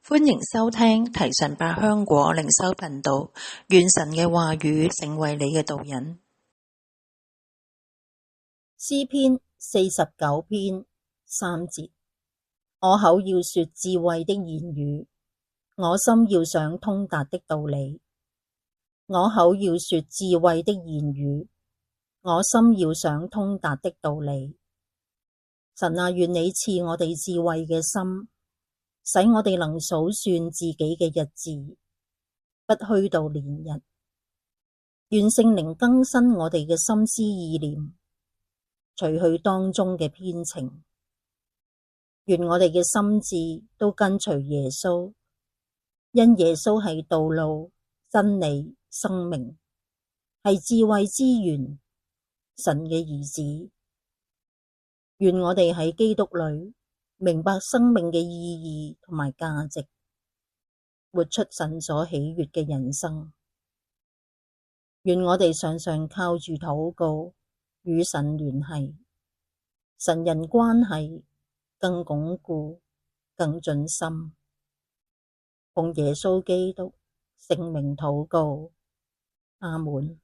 歡迎收聽提神百香果靈修頻道，願神嘅話語成為你嘅導引。詩篇49篇3節，我口要說智慧的言語，我心要想通達的道理。我口要說智慧的言語，我心要想通達的道理。神啊，願你賜我哋智慧嘅心，使我哋能數算自己嘅日子，不虛度年日。願聖靈更新我哋嘅心思意念，除去當中嘅偏情。願我哋嘅心志都跟隨耶穌，因耶穌係道路、真理、生命，係智慧之源，神嘅兒子。願我哋喺基督裏明白生命嘅意義同埋價值，活出神所喜悅嘅人生。願我哋常常靠住禱告與神聯繫，神人關係更鞏固、更盡心。奉耶穌基督聖名禱告，阿們。